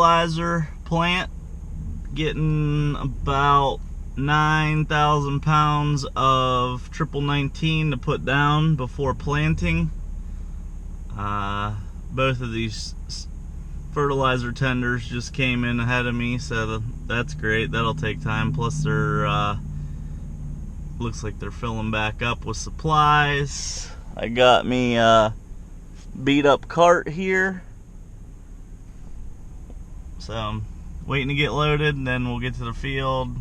fertilizer plant, getting about 9,000 pounds of triple 19 to put down before planting. Both of these fertilizer tenders just came in ahead of me, so that's great. That'll take time. Plus they're looks like they're filling back up with supplies. I got me a beat up cart here, so I'm waiting to get loaded and then we'll get to the field.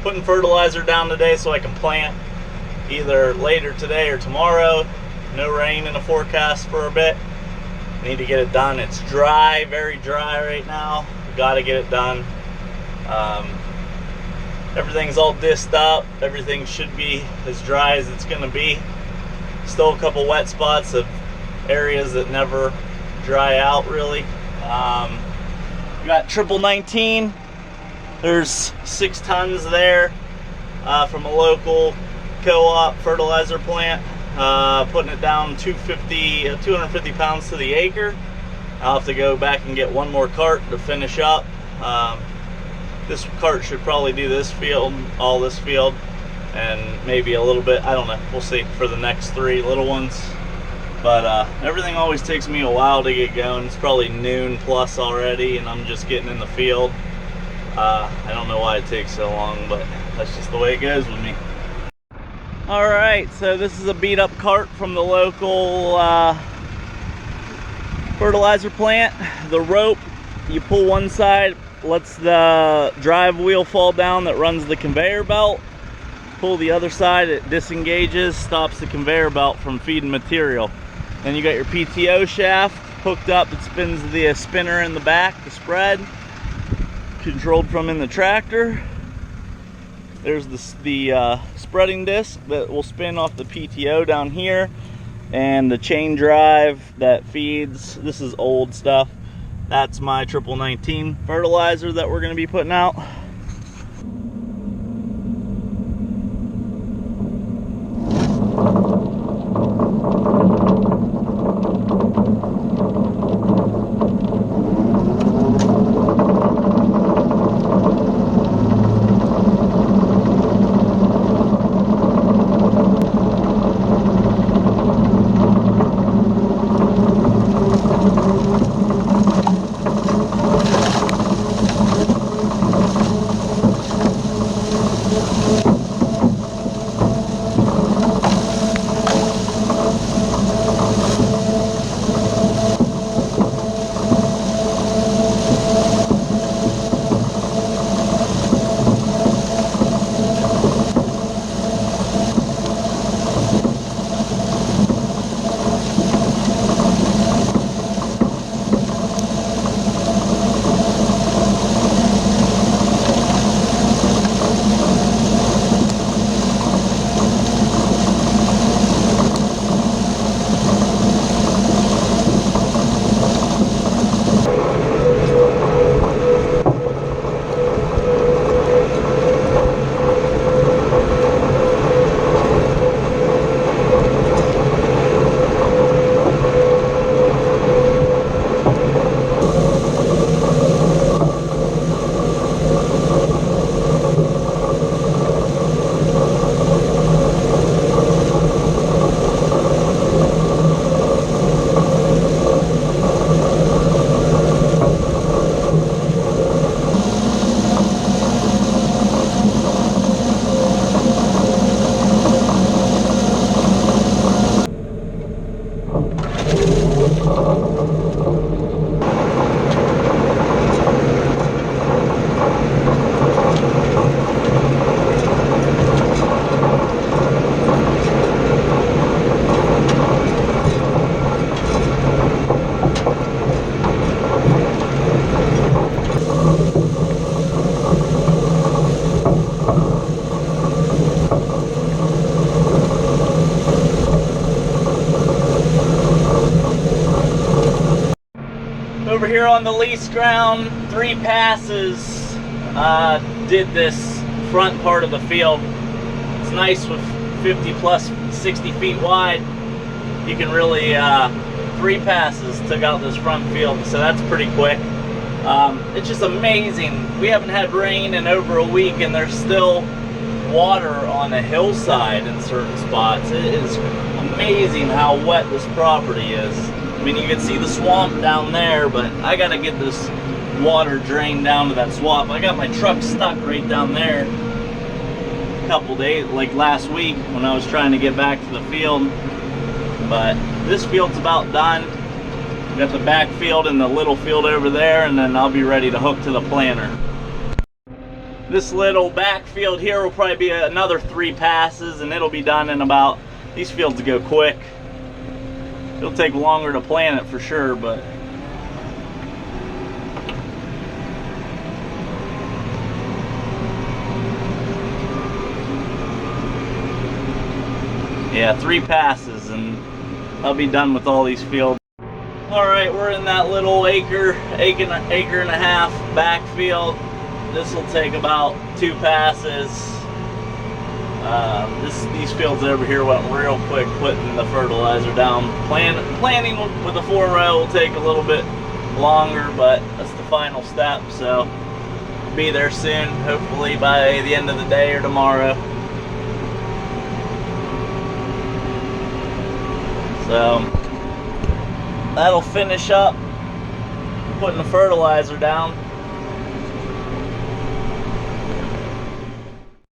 Putting fertilizer down today so I can plant either later today or tomorrow. No rain in the forecast for a bit. Need to get it done. It's dry, very dry right now. Got to get it done. Everything's all disced up. Everything should be as dry as it's going to be. Still a couple wet spots of areas that never dry out really. Got triple 19. There's 6 tons there from a local co-op fertilizer plant, putting it down 250 pounds to the acre. I'll have to go back and get one more cart to finish up. This cart should probably do this field, all this field, and maybe a little bit, I don't know, we'll see for the next 3 little ones. But everything always takes me a while to get going. It's probably noon plus already and I'm just getting in the field. I don't know why it takes so long, but that's just the way it goes with me. Alright, so this is a beat up cart from the local fertilizer plant. The rope, you pull one side, lets the drive wheel fall down that runs the conveyor belt. Pull the other side, it disengages, stops the conveyor belt from feeding material. Then you got your PTO shaft hooked up, it spins the spinner in the back, the spread. Controlled from in the tractor. There's the spreading disc that will spin off the PTO down here, and the chain drive that feeds. This is old stuff. That's my triple 19 fertilizer that we're going to be putting out. release ground, 3 passes, did this front part of the field. It's nice with 50 plus 60 feet wide. You can really, 3 passes took out this front field, so that's pretty quick. It's just amazing. We haven't had rain in over a week and there's still water on a hillside in certain spots. It is amazing how wet this property is. I mean, you can see the swamp down there, but I gotta get this water drained down to that swamp. I got my truck stuck right down there a couple days, like last week when I was trying to get back to the field. But this field's about done. Got the back field and the little field over there, and then I'll be ready to hook to the planter. This little back field here will probably be another 3 passes, and it'll be done in about, these fields go quick. It'll take longer to plant it for sure, but yeah, 3 passes and I'll be done with all these fields. Alright, we're in that little acre and a half backfield. This will take about 2 passes. These fields over here went real quick putting the fertilizer down. Planting with the 4-row will take a little bit longer, but that's the final step, so I'll be there soon, hopefully by the end of the day or tomorrow. So that'll finish up putting the fertilizer down.